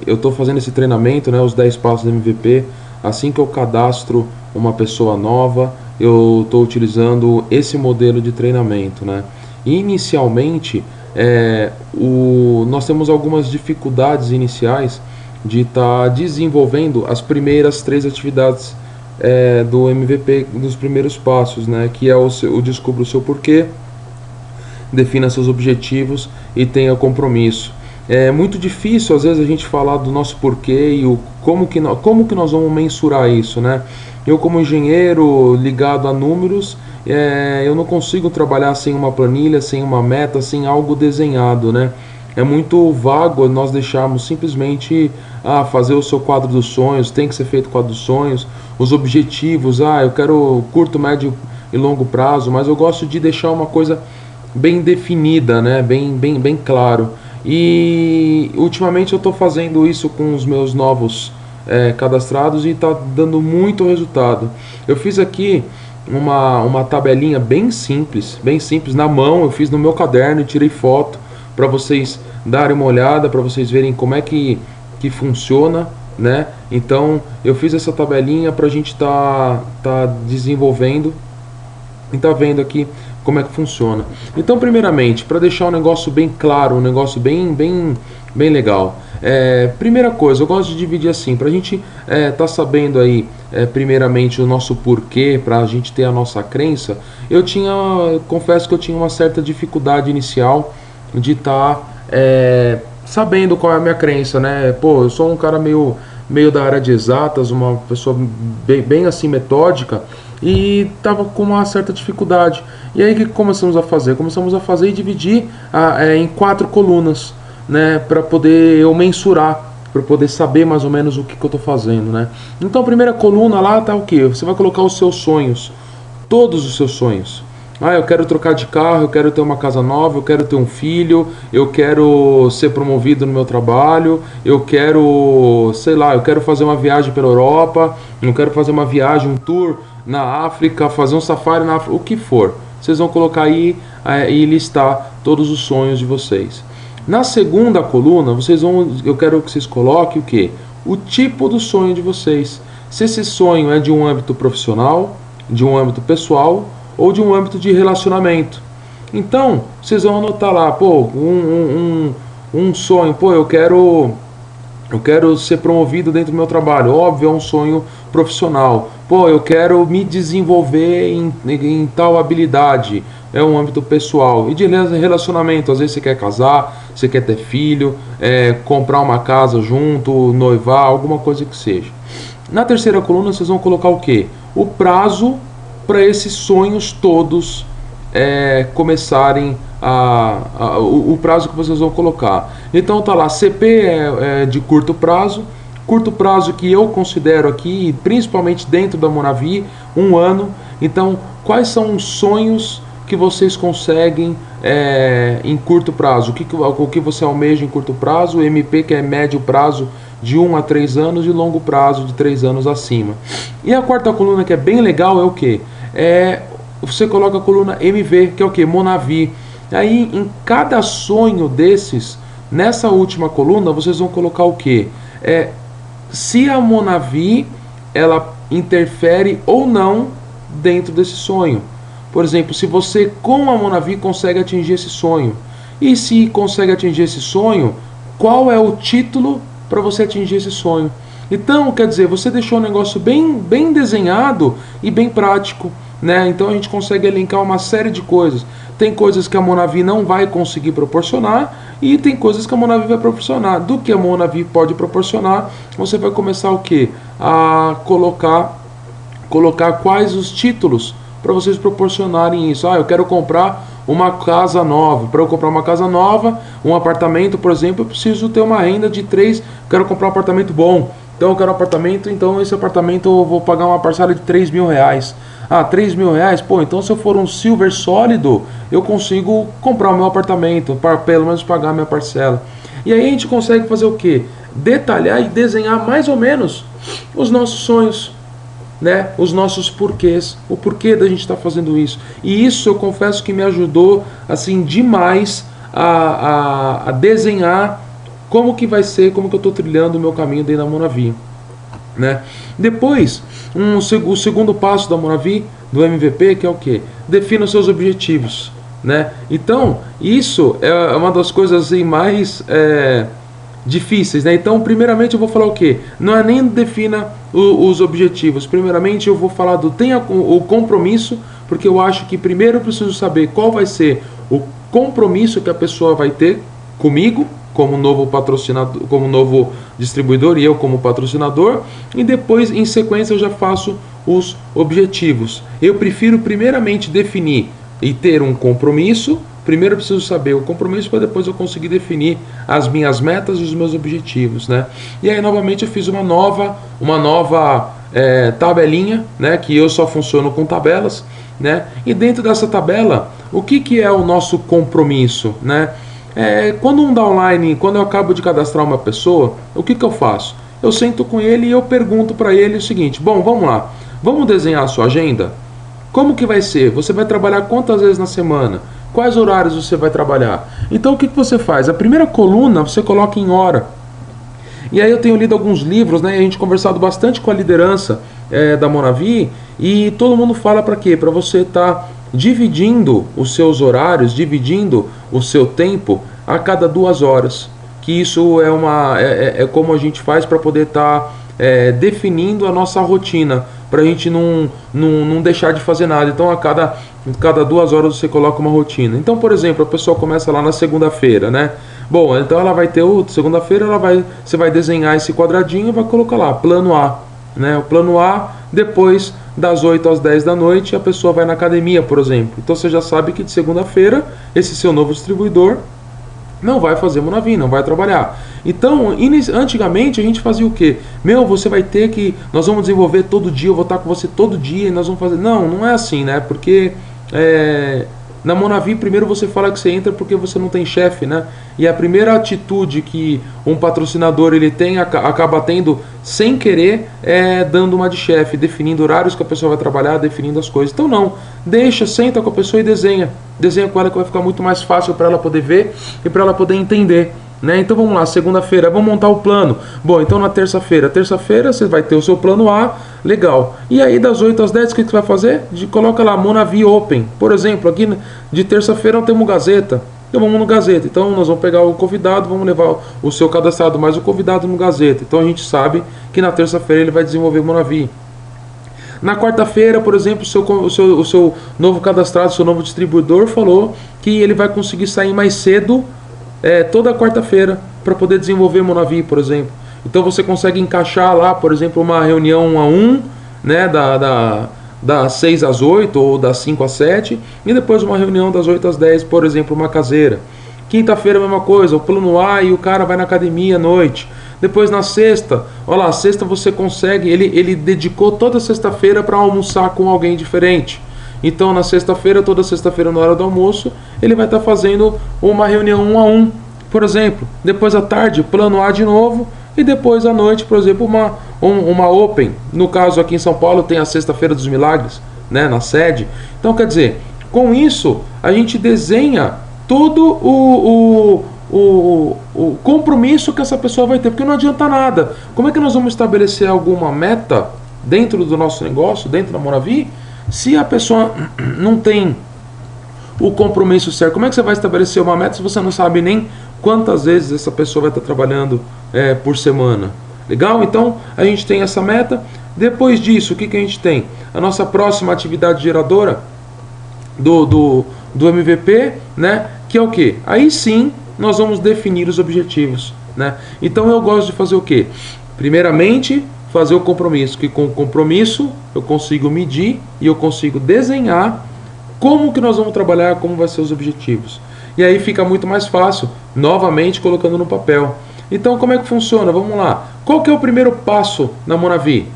Eu estou fazendo esse treinamento, né, os 10 passos do MVP. Assim que eu cadastro uma pessoa nova, eu estou utilizando esse modelo de treinamento, né? Inicialmente, nós temos algumas dificuldades iniciais de estar desenvolvendo as primeiras 3 atividades do MVP, dos primeiros passos, né? Que é o descubra o seu porquê, defina seus objetivos e tenha compromisso. É muito difícil às vezes a gente falar do nosso porquê e como que nós vamos mensurar isso, né? Eu, como engenheiro ligado a números, eu não consigo trabalhar sem uma planilha, sem uma meta, sem algo desenhado, né? É muito vago nós deixarmos simplesmente fazer o seu quadro dos sonhos, tem que ser feito o quadro dos sonhos, os objetivos, eu quero curto, médio e longo prazo, mas eu gosto de deixar uma coisa bem definida, né? Bem claro. E ultimamente eu estou fazendo isso com os meus novos cadastrados e está dando muito resultado. Eu fiz aqui uma tabelinha bem simples na mão. Eu fiz no meu caderno e tirei foto para vocês darem uma olhada, para vocês verem como é que funciona, né? Então eu fiz essa tabelinha para a gente tá desenvolvendo e tá vendo aqui como é que funciona. Então, primeiramente, para deixar um negócio bem claro, um negócio bem legal. Primeira coisa, eu gosto de dividir assim, para a gente tá sabendo aí, primeiramente, o nosso porquê, para a gente ter a nossa crença. Confesso que eu tinha uma certa dificuldade inicial de estar sabendo qual é a minha crença, né? Pô, eu sou um cara meio da área de exatas, uma pessoa bem assim metódica, e estava com uma certa dificuldade. E aí o que começamos a fazer? Começamos a fazer e dividir em 4 colunas, né, para poder eu mensurar, para poder saber mais ou menos o que eu estou fazendo, né? Então a primeira coluna lá tá o que? Você vai colocar os seus sonhos, todos os seus sonhos. Eu quero trocar de carro, eu quero ter uma casa nova, eu quero ter um filho, eu quero ser promovido no meu trabalho, eu quero, sei lá, eu quero fazer uma viagem pela Europa, eu quero fazer uma viagem, um tour na África, fazer um safari na África, o que for. Vocês vão colocar aí e listar todos os sonhos de vocês. Na segunda coluna, eu quero que vocês coloquem o quê? O tipo do sonho de vocês. Se esse sonho é de um âmbito profissional, de um âmbito pessoal ou de um âmbito de relacionamento. Então, vocês vão anotar lá, um sonho, eu quero ser promovido dentro do meu trabalho. Óbvio, é um sonho profissional. Eu quero me desenvolver em tal habilidade. É um âmbito pessoal. E de relacionamento, às vezes você quer casar, você quer ter filho, comprar uma casa junto, noivar, alguma coisa que seja. Na terceira coluna, vocês vão colocar o quê? O prazo para esses sonhos todos começarem o prazo que vocês vão colocar. Então tá lá, CP é de curto prazo que eu considero aqui, principalmente dentro da Monavi, 1 ano. Então, quais são os sonhos que vocês conseguem em curto prazo? O que você almeja em curto prazo? O MP, que é médio prazo, de 1 a 3 anos, e longo prazo, de 3 anos acima. E a quarta coluna, que é bem legal, é o que? Você coloca a coluna MV, que é o que? Monavi. Aí, em cada sonho desses, nessa última coluna, vocês vão colocar o que? Se a Monavi, ela interfere ou não dentro desse sonho. Por exemplo, se você com a Monavi consegue atingir esse sonho. E se consegue atingir esse sonho, qual é o título para você atingir esse sonho? Então, quer dizer, você deixou um negócio bem desenhado e bem prático, né? Então a gente consegue elencar uma série de coisas. Tem coisas que a Monavi não vai conseguir proporcionar e tem coisas que a Monavi vai proporcionar. Do que a Monavi pode proporcionar, você vai começar o quê? A colocar quais os títulos para vocês proporcionarem isso. Eu quero comprar uma casa nova. Para eu comprar uma casa nova, um apartamento, por exemplo, eu preciso ter uma renda de 3. Quero comprar um apartamento bom. Então eu quero um apartamento, então esse apartamento eu vou pagar uma parcela de 3 mil reais. 3 mil reais? Então se eu for um silver sólido, eu consigo comprar o meu apartamento, para pelo menos pagar a minha parcela. E aí a gente consegue fazer o quê? Detalhar e desenhar mais ou menos os nossos sonhos, né? Os nossos porquês, o porquê da gente estar fazendo isso. E isso eu confesso que me ajudou assim demais a desenhar como que vai ser, como que eu estou trilhando o meu caminho dentro da Monavi, né? Depois, o segundo passo da Monavi, do MVP, que é o que? Defina os seus objetivos, né? Então, isso é uma das coisas assim, mais difíceis, né? Então, primeiramente eu vou falar o que? Não é nem defina os objetivos. Primeiramente eu vou falar do tenha o compromisso, porque eu acho que primeiro eu preciso saber qual vai ser o compromisso que a pessoa vai ter comigo, como novo patrocinador, como novo distribuidor e eu como patrocinador, e depois em sequência eu já faço os objetivos. Eu prefiro primeiramente definir e ter um compromisso. Primeiro eu preciso saber o compromisso para depois eu conseguir definir as minhas metas e os meus objetivos, né? E aí novamente eu fiz uma nova tabelinha, né? Que eu só funciono com tabelas, né? E dentro dessa tabela, o que é o nosso compromisso, né? Quando um downline, quando eu acabo de cadastrar uma pessoa, o que eu faço? Eu sento com ele e eu pergunto para ele o seguinte: bom, vamos lá, vamos desenhar a sua agenda? Como que vai ser? Você vai trabalhar quantas vezes na semana? Quais horários você vai trabalhar? Então o que você faz? A primeira coluna você coloca em hora. E aí eu tenho lido alguns livros, né? A gente conversado bastante com a liderança da Monavi, e todo mundo fala para quê? Para você estar dividindo os seus horários, dividindo o seu tempo a cada 2 horas. Que isso é como a gente faz para poder estar definindo a nossa rotina, para a gente não deixar de fazer nada. Então a cada 2 horas você coloca uma rotina. Então, por exemplo, a pessoa começa lá na segunda-feira, né? Bom, então ela vai ter segunda-feira, você vai desenhar esse quadradinho e vai colocar lá, plano A, né? O plano A, depois das 8 às 10 da noite, a pessoa vai na academia, por exemplo. Então você já sabe que de segunda-feira, esse seu novo distribuidor não vai fazer Monavi, não vai trabalhar. Então, antigamente a gente fazia o quê? Você vai ter que... Nós vamos desenvolver todo dia, eu vou estar com você todo dia e nós vamos fazer... Não é assim, né? Porque na Monavi, primeiro você fala que você entra porque você não tem chefe, né? E a primeira atitude que um patrocinador ele tem, acaba tendo sem querer, dando uma de chefe, definindo horários que a pessoa vai trabalhar, definindo as coisas. Então não, senta com a pessoa e desenha com ela, que vai ficar muito mais fácil para ela poder ver e para ela poder entender, né? Então vamos lá, segunda-feira, vamos montar o plano. Bom, então na terça-feira você vai ter o seu plano A, legal. E aí das 8 às 10, o que você vai fazer? Coloca lá, Monavi Open. Por exemplo, aqui de terça-feira nós temos Gazeta. Então vamos no Gazeta. Então nós vamos pegar o convidado, vamos levar o seu cadastrado mais o convidado no Gazeta. Então a gente sabe que na terça-feira ele vai desenvolver Monavi. Na quarta-feira, por exemplo, o seu novo cadastrado, seu novo distribuidor falou que ele vai conseguir sair mais cedo toda quarta-feira para poder desenvolver Monavi, por exemplo. Então você consegue encaixar lá, por exemplo, uma reunião 1 a 1, né, das 6 às 8 ou das 5 às 7, e depois uma reunião das 8 às 10, por exemplo, uma caseira. Quinta-feira a mesma coisa, o plano A e o cara vai na academia à noite. Depois na sexta, olha lá, sexta você consegue, ele dedicou toda sexta-feira para almoçar com alguém diferente. Então na sexta-feira, toda sexta-feira na hora do almoço, ele vai estar fazendo uma reunião 1 a 1, por exemplo. Depois à tarde, plano A de novo, e depois à noite, por exemplo, uma Open. No caso aqui em São Paulo tem a Sexta-feira dos Milagres, né, na sede. Então quer dizer, com isso a gente desenha todo o compromisso que essa pessoa vai ter, porque não adianta nada. Como é que nós vamos estabelecer alguma meta dentro do nosso negócio, dentro da Monavi, se a pessoa não tem o compromisso certo? Como é que você vai estabelecer uma meta se você não sabe nem quantas vezes essa pessoa vai estar trabalhando por semana? Legal? Então a gente tem essa meta. Depois disso, o que a gente tem? A nossa próxima atividade geradora do MVP, né? Que é o que? Aí sim nós vamos definir os objetivos, né? Então eu gosto de fazer o que? Primeiramente, fazer o compromisso, que com o compromisso eu consigo medir e eu consigo desenhar como que nós vamos trabalhar, como vai ser os objetivos. E aí fica muito mais fácil, novamente colocando no papel. Então como é que funciona? Vamos lá. Qual que é o primeiro passo na Monavi?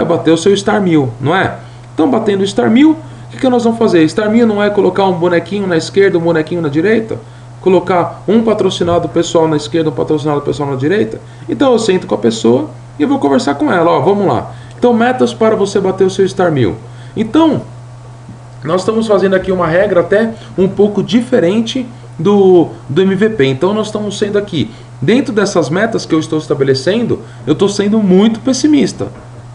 Bater o seu Star 1000, não é? Então batendo o Star 1000, o que nós vamos fazer? Star 1000 não é colocar um bonequinho na esquerda, um bonequinho na direita? Colocar um patrocinado pessoal na esquerda, um patrocinado pessoal na direita? Então eu sento com a pessoa e eu vou conversar com ela. Vamos lá. Então metas para você bater o seu Star 1000. Então, nós estamos fazendo aqui uma regra até um pouco diferente do MVP. Então nós estamos sendo aqui dentro dessas metas que eu estou estabelecendo, eu estou sendo muito pessimista.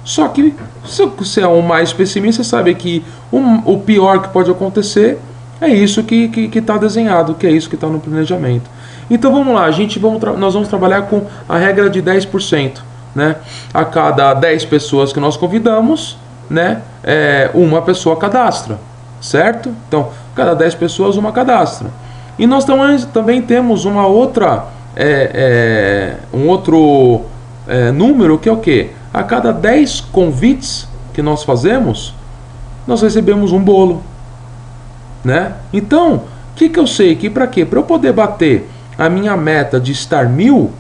Só que se você é o mais pessimista, você sabe que o pior que pode acontecer é isso que está desenhado, que é isso que está no planejamento. Então vamos lá, nós vamos trabalhar com a regra de 10%. Né? A cada 10 pessoas que nós convidamos, né, uma pessoa cadastra, certo? Então, cada 10 pessoas, uma cadastra. E nós também temos uma outra, um outro número, que é o quê? A cada 10 convites que nós fazemos, nós recebemos um bolo, né? Então, o que eu sei? Que para quê? Para eu poder bater a minha meta de estar 1000,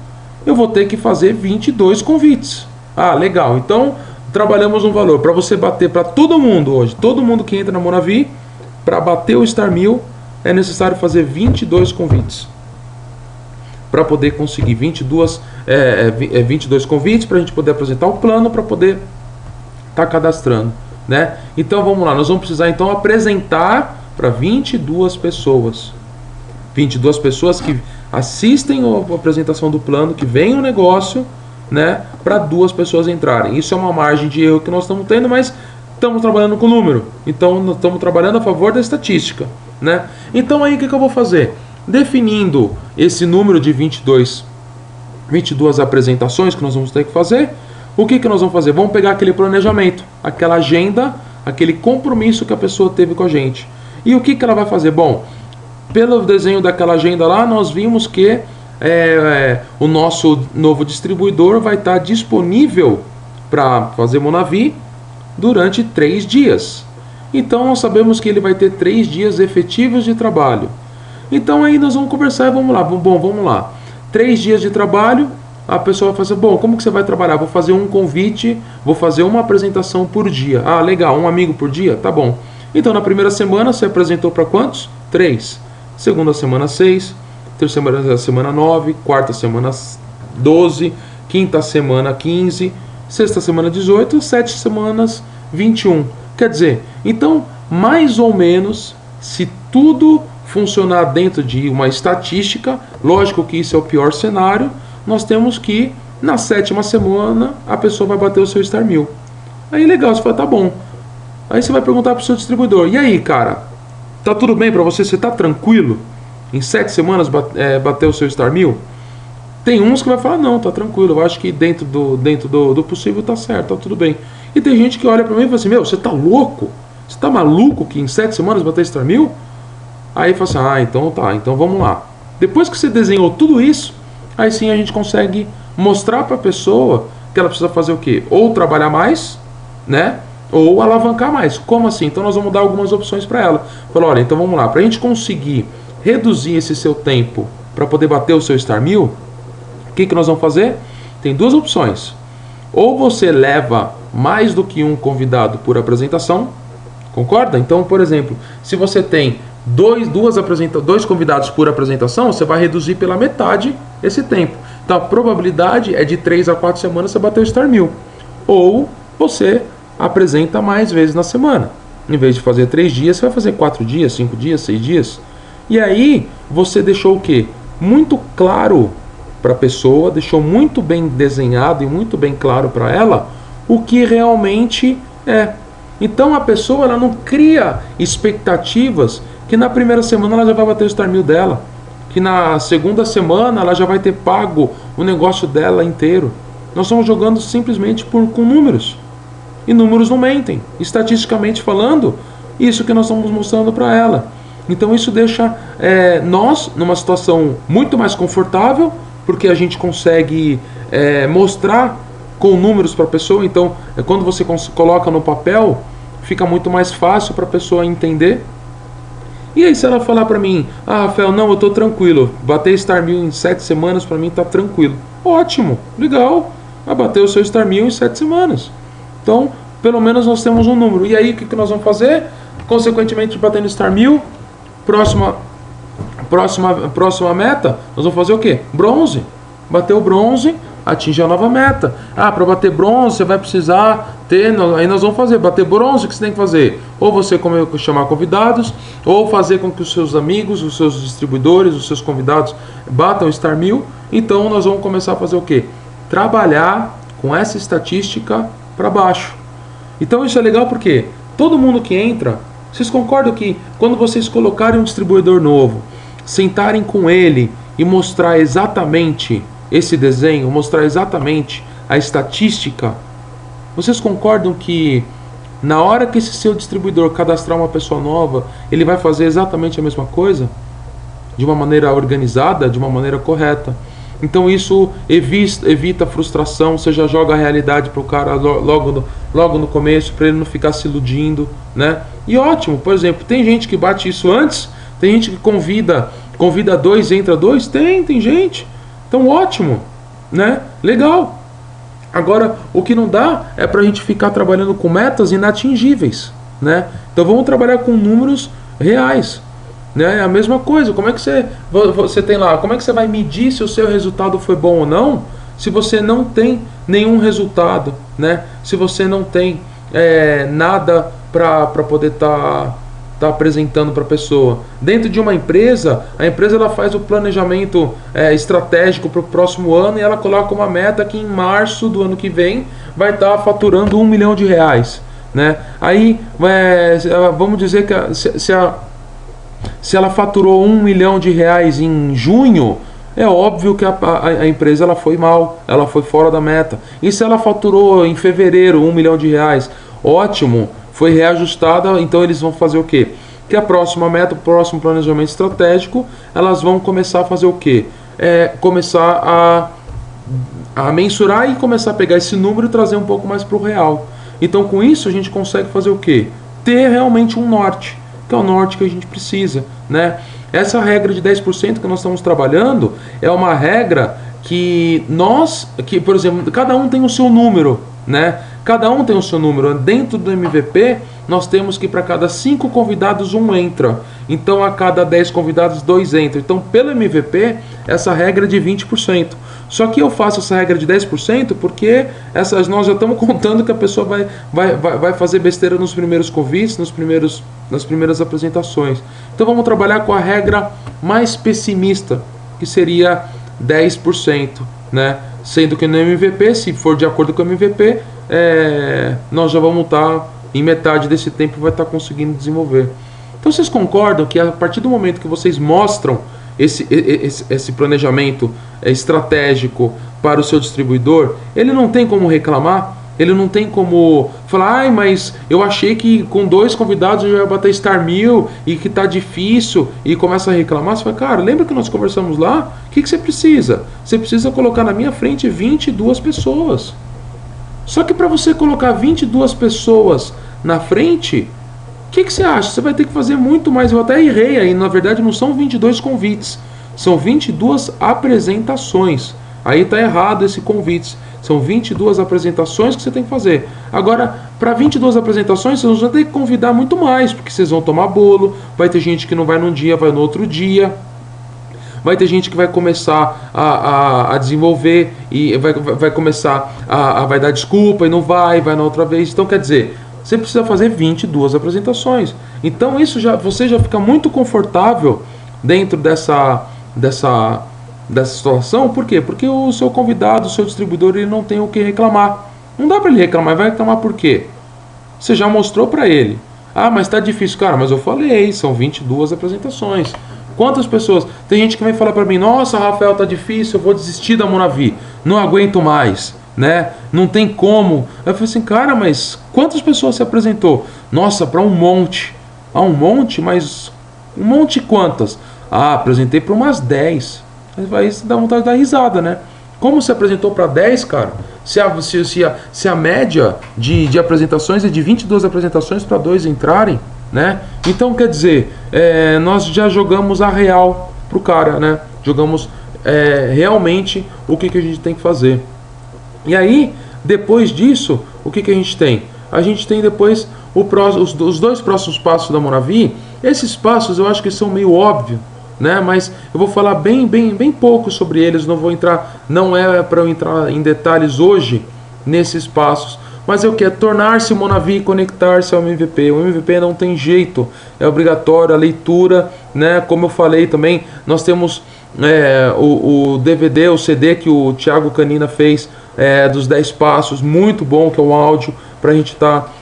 eu vou ter que fazer 22 convites. Ah, legal. Então, trabalhamos um valor para você bater para todo mundo hoje. Todo mundo que entra na Monavi, para bater o Star 1000, é necessário fazer 22 convites. Para poder conseguir 22 convites, para a gente poder apresentar o plano, para poder estar cadastrando, né? Então, vamos lá. Nós vamos precisar, então, apresentar para 22 pessoas. 22 pessoas que assistem a apresentação do plano, que vem o negócio, né, para 2 pessoas entrarem. Isso é uma margem de erro que nós estamos tendo, mas estamos trabalhando com número. Então, nós estamos trabalhando a favor da estatística, né? Então, aí, o que eu vou fazer? Definindo esse número de 22 apresentações que nós vamos ter que fazer, o que nós vamos fazer? Vamos pegar aquele planejamento, aquela agenda, aquele compromisso que a pessoa teve com a gente. E o que ela vai fazer? Bom, pelo desenho daquela agenda lá, nós vimos que o nosso novo distribuidor vai estar disponível para fazer Monavi durante 3 dias. Então, nós sabemos que ele vai ter 3 dias efetivos de trabalho. Então, aí nós vamos conversar e vamos lá. Bom, vamos lá. 3 dias de trabalho, a pessoa vai fazer, bom, como que você vai trabalhar? Vou fazer um convite, vou fazer uma apresentação por dia. Ah, legal, um amigo por dia? Tá bom. Então, na primeira semana, você apresentou para quantos? 3. Segunda semana 6, terceira semana 9, quarta semana 12, quinta semana 15, sexta semana 18, 7 semanas 21. Quer dizer, então, mais ou menos, se tudo funcionar dentro de uma estatística, lógico que isso é o pior cenário, nós temos que, na 7ª semana, a pessoa vai bater o seu Star 1000. Aí legal, você fala, tá bom. Aí você vai perguntar para o seu distribuidor, e aí, cara? Tá tudo bem para você? Você tá tranquilo? Em 7 semanas bater o seu Star 1000? Tem uns que vai falar, não, tá tranquilo. Eu acho que dentro do possível tá certo, tá tudo bem. E tem gente que olha para mim e fala assim, meu, você tá louco? Você tá maluco que em 7 semanas bater Star 1000? Aí fala assim, ah, então tá, então vamos lá. Depois que você desenhou tudo isso, aí sim a gente consegue mostrar para a pessoa que ela precisa fazer o quê? Ou trabalhar mais, né? Ou alavancar mais. Como assim? Então nós vamos dar algumas opções para ela. Falar, olha, então vamos lá. Para a gente conseguir reduzir esse seu tempo para poder bater o seu Star 1000, o que nós vamos fazer? Tem 2 opções. Ou você leva mais do que um convidado por apresentação, concorda? Então, por exemplo, se você tem 2 convidados por apresentação, você vai reduzir pela metade esse tempo. Então a probabilidade é de 3 a 4 semanas você bater o Star 1000. Ou você apresenta mais vezes na semana. Em vez de fazer 3 dias, você vai fazer 4 dias, 5 dias, 6 dias. E aí, você deixou o quê? Muito claro para a pessoa, deixou muito bem desenhado e muito bem claro para ela o que realmente é. Então, a pessoa ela não cria expectativas que na primeira semana ela já vai bater o Star 1000 dela, que na segunda semana ela já vai ter pago o negócio dela inteiro. Nós estamos jogando simplesmente com números. E números não mentem. Estatisticamente falando, isso que nós estamos mostrando para ela. Então isso deixa nós numa situação muito mais confortável, porque a gente consegue mostrar com números para a pessoa. Então, quando você coloca no papel, fica muito mais fácil para a pessoa entender. E aí se ela falar para mim, ah, Rafael, não, eu estou tranquilo, bater Star 1000 em 7 semanas para mim está tranquilo. Ótimo, legal, vai bater o seu Star 1000 em 7 semanas. Então, pelo menos nós temos um número. E aí, o que nós vamos fazer? Consequentemente, batendo Star 1000, próxima meta, nós vamos fazer o quê? Bronze. Bateu o bronze, atinge a nova meta. Ah, para bater bronze você vai precisar ter, aí nós vamos fazer, bater bronze, o que você tem que fazer? Ou você chamar convidados, ou fazer com que os seus amigos, os seus distribuidores, os seus convidados batam Star 1000. Então nós vamos começar a fazer o quê? Trabalhar com essa estatística para baixo. Então isso é legal porque todo mundo que entra, vocês concordam que quando vocês colocarem um distribuidor novo, sentarem com ele e mostrar exatamente esse desenho, mostrar exatamente a estatística, vocês concordam que na hora que esse seu distribuidor cadastrar uma pessoa nova, ele vai fazer exatamente a mesma coisa? De uma maneira organizada, de uma maneira correta. Então isso evita frustração, você já joga a realidade para o cara logo no começo, para ele não ficar se iludindo, né? E ótimo, por exemplo, tem gente que bate isso antes, tem gente que convida 2, entra 2, tem gente. Então ótimo, né? Legal. Agora, o que não dá é para a gente ficar trabalhando com metas inatingíveis, né? Então vamos trabalhar com números reais. É a mesma coisa. Como é que você tem lá? Como é que você vai medir se o seu resultado foi bom ou não, se você não tem nenhum resultado, né? Se você não tem nada para poder tá apresentando para a pessoa. Dentro de uma empresa, a empresa ela faz o planejamento estratégico para o próximo ano e ela coloca uma meta que em março do ano que vem vai estar faturando R$1 milhão, né? Aí vamos dizer que se ela faturou R$1 milhão em junho, é óbvio que a empresa ela foi mal, ela foi fora da meta. E se ela faturou em fevereiro R$1 milhão, ótimo, foi reajustada, então eles vão fazer o quê? Que a próxima meta, o próximo planejamento estratégico, elas vão começar a fazer o quê? Começar a mensurar e começar a pegar esse número e trazer um pouco mais para o real. Então com isso a gente consegue fazer o quê? Ter realmente um norte, que é o norte que a gente precisa, né? Essa regra de 10% que nós estamos trabalhando é uma regra que por exemplo, cada um tem o seu número, né? Cada um tem o seu número. Dentro do MVP, nós temos que para cada 5 convidados, 1 entra. Então, a cada 10 convidados, 2 entram. Então, pelo MVP, essa regra é de 20%. Só que eu faço essa regra de 10% porque nós já estamos contando que a pessoa vai fazer besteira nos primeiros convites, nas primeiras apresentações. Então, vamos trabalhar com a regra mais pessimista, que seria 10%, né? Sendo que no MVP, se for de acordo com o MVP, nós já vamos estar em metade desse tempo, vai estar conseguindo desenvolver. Então vocês concordam que a partir do momento que vocês mostram esse planejamento estratégico para o seu distribuidor, ele não tem como reclamar, ele não tem como falar, mas eu achei que com 2 convidados eu já ia bater Star 1000 e que tá difícil, e começa a reclamar. Você fala, cara, lembra que nós conversamos lá? O que você precisa? Você precisa colocar na minha frente 22 pessoas. Só que para você colocar 22 pessoas na frente, o que você acha? Você vai ter que fazer muito mais. Eu até errei aí, na verdade não são 22 convites, são 22 apresentações. Aí tá errado esse convites. São 22 apresentações que você tem que fazer. Agora, para 22 apresentações, vocês vão ter que convidar muito mais, porque vocês vão tomar bolo, vai ter gente que não vai num dia, vai no outro dia. Vai ter gente que vai começar a desenvolver e vai começar vai dar desculpa e não vai na outra vez. Então, quer dizer, você precisa fazer 22 apresentações. Então, você já fica muito confortável dentro dessa situação. Por quê? Porque o seu convidado, o seu distribuidor, ele não tem o que reclamar. Não dá para ele reclamar. Vai reclamar por quê? Você já mostrou para ele. Ah, mas tá difícil. Cara, mas eu falei, são 22 apresentações. Quantas pessoas? Tem gente que vem falar para mim, nossa, Rafael, tá difícil, eu vou desistir da Monavi, não aguento mais, né? Não tem como. Eu falei assim, cara, mas quantas pessoas se apresentou? Nossa, para um monte. Ah, um monte? Mas um monte quantas? Ah, apresentei para umas 10. Aí você dá vontade de dar risada, né? Como se apresentou para 10, cara? Se a média de apresentações é de 22 apresentações para 2 entrarem, né? Então, quer dizer, nós já jogamos a real pro cara, né? Jogamos realmente o que a gente tem que fazer. E aí, depois disso, o que a gente tem? A gente tem depois os 2 próximos passos da Monavi. Esses passos eu acho que são meio óbvios, né? Mas eu vou falar bem pouco sobre eles, não é para eu entrar em detalhes hoje nesses passos. Mas eu quero tornar-se Monavi e conectar-se ao MVP. O MVP não tem jeito, é obrigatório, a leitura, né? Como eu falei também, nós temos o DVD, o CD que o Thiago Canina fez dos 10 passos, muito bom, que é um áudio para a gente estar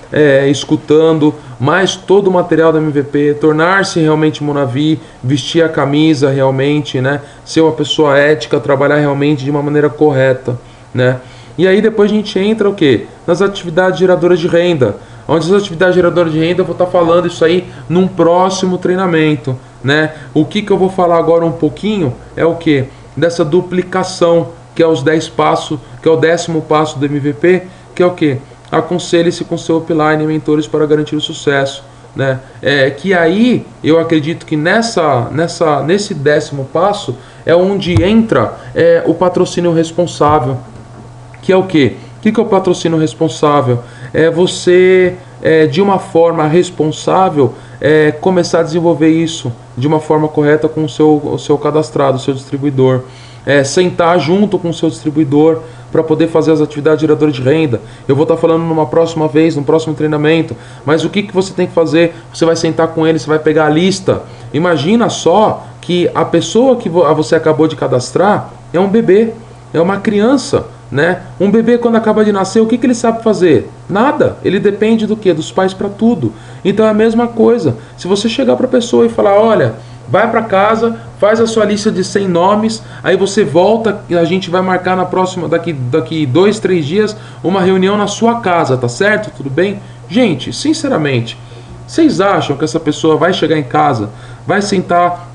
escutando, mais todo o material da MVP, tornar-se realmente Monavi, vestir a camisa realmente, né? Ser uma pessoa ética, trabalhar realmente de uma maneira correta, né? E aí depois a gente entra o quê? Nas atividades geradoras de renda. Onde as atividades geradoras de renda eu vou estar falando isso aí num próximo treinamento, né? O que eu vou falar agora um pouquinho é o quê? Dessa duplicação, que é os 10 passos, que é o 10º passo do MVP, que é o quê? Aconselhe-se com seu upline e mentores para garantir o sucesso, né? Que aí eu acredito que nesse 10º passo é onde entra o patrocínio responsável. Que é o quê? O que é o patrocínio responsável? É você, de uma forma responsável, começar a desenvolver isso de uma forma correta com o seu cadastrado, o seu distribuidor. Sentar junto com o seu distribuidor para poder fazer as atividades geradoras de renda. Eu vou estar falando numa próxima vez, num próximo treinamento. Mas o que você tem que fazer? Você vai sentar com ele, você vai pegar a lista. Imagina só que a pessoa que você acabou de cadastrar é um bebê, é uma criança. Né? Um bebê, quando acaba de nascer, o que ele sabe fazer? Nada. Ele depende do quê? Dos pais para tudo. Então é a mesma coisa. Se você chegar para a pessoa e falar, olha, vai para casa, faz a sua lista de 100 nomes, aí você volta e a gente vai marcar na próxima, daqui 2, 3 dias, uma reunião na sua casa, tá certo? Tudo bem? Gente, sinceramente, vocês acham que essa pessoa vai chegar em casa, vai sentar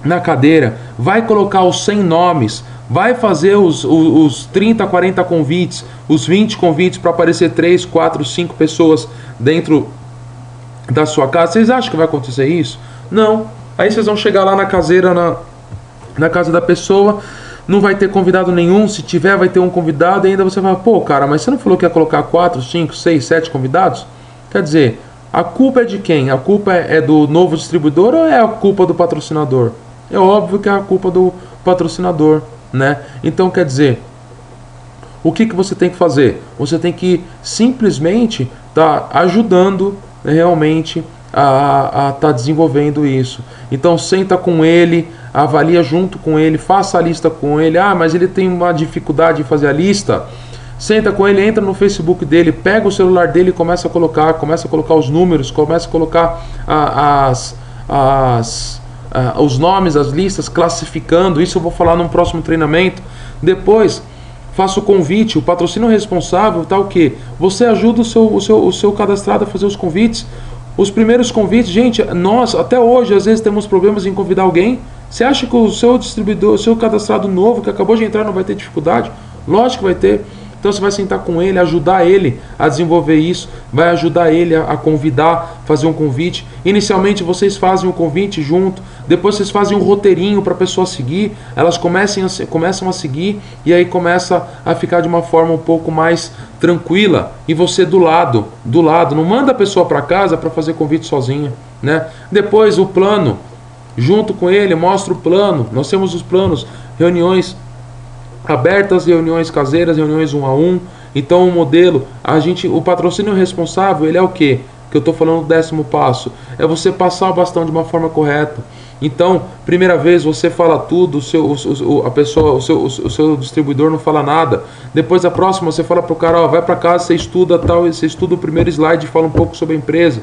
na cadeira, vai colocar os 100 nomes, vai fazer os 30, 40 convites, os 20 convites para aparecer 3, 4, 5 pessoas dentro da sua casa? Vocês acham que vai acontecer isso? Não. Aí vocês vão chegar lá na caseira, na casa da pessoa, não vai ter convidado nenhum, se tiver vai ter um convidado, e ainda você vai, pô cara, mas você não falou que ia colocar 4, 5, 6, 7 convidados? Quer dizer, a culpa é de quem? A culpa é do novo distribuidor ou é a culpa do patrocinador? É óbvio que é a culpa do patrocinador, né? Então quer dizer, o que você tem que fazer? Você tem que simplesmente estar ajudando realmente a estar desenvolvendo isso. Então senta com ele, avalia junto com ele, faça a lista com ele. Ah, mas ele tem uma dificuldade em fazer a lista. Senta com ele, entra no Facebook dele, pega o celular dele e começa a colocar os números, começa a colocar os nomes, as listas, classificando. Isso eu vou falar num próximo treinamento. Depois, faça o convite. O patrocínio responsável tá o quê? Você ajuda o seu cadastrado a fazer os convites. Os primeiros convites, gente, nós até hoje às vezes temos problemas em convidar alguém. Você acha que o seu distribuidor, o seu cadastrado novo que acabou de entrar não vai ter dificuldade? Lógico que vai ter. Então você vai sentar com ele, ajudar ele a desenvolver isso, vai ajudar ele a convidar, fazer um convite. Inicialmente vocês fazem um convite junto, depois vocês fazem um roteirinho para a pessoa seguir, elas começam a seguir e aí começa a ficar de uma forma um pouco mais tranquila. E você do lado, não manda a pessoa para casa para fazer convite sozinha, né? Depois o plano, junto com ele, mostra o plano. Nós temos os planos, reuniões abertas, reuniões caseiras, reuniões 1 a 1. Então o modelo, o patrocínio responsável, ele é o quê? Que eu estou falando do 10º passo. É você passar o bastão de uma forma correta. Então, primeira vez você fala tudo, o seu distribuidor não fala nada. Depois a próxima você fala pro cara, ó, vai para casa, você estuda você estuda o primeiro slide e fala um pouco sobre a empresa.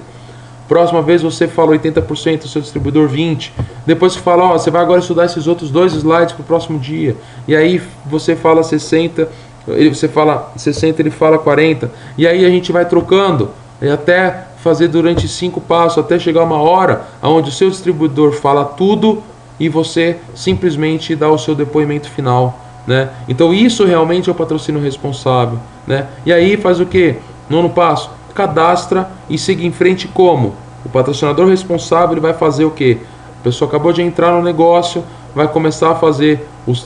Próxima vez você fala 80%, o seu distribuidor 20%. Depois você fala, ó, você vai agora estudar esses outros 2 slides para o próximo dia. E aí você fala 60%, você fala 60%, ele fala 40%. E aí a gente vai trocando, e até fazer durante 5 passos, até chegar uma hora onde o seu distribuidor fala tudo e você simplesmente dá o seu depoimento final, né? Então isso realmente é o patrocínio responsável, né? E aí faz o quê? 9º passo, cadastra e siga em frente como? O patrocinador responsável ele vai fazer o quê? A pessoa acabou de entrar no negócio, vai começar a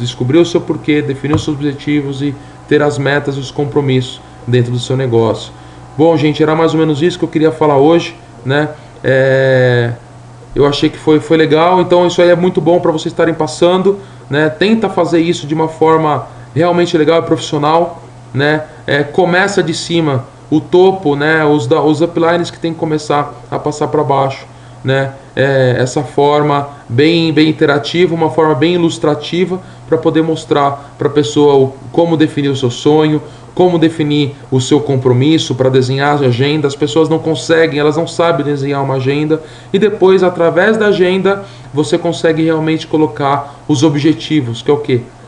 descobrir o seu porquê, definir os seus objetivos e ter as metas e os compromissos dentro do seu negócio. Bom, gente, era mais ou menos isso que eu queria falar hoje, né? Eu achei que foi legal, então isso aí é muito bom para vocês estarem passando, né? Tenta fazer isso de uma forma realmente legal e profissional, né? Começa de cima, o topo, né? Os uplines que tem que começar a passar para baixo, né? Essa forma bem interativa, uma forma bem ilustrativa para poder mostrar para a pessoa como definir o seu sonho, como definir o seu compromisso para desenhar a agenda. As pessoas não conseguem, elas não sabem desenhar uma agenda, e depois, através da agenda, você consegue realmente colocar os objetivos, que é o quê?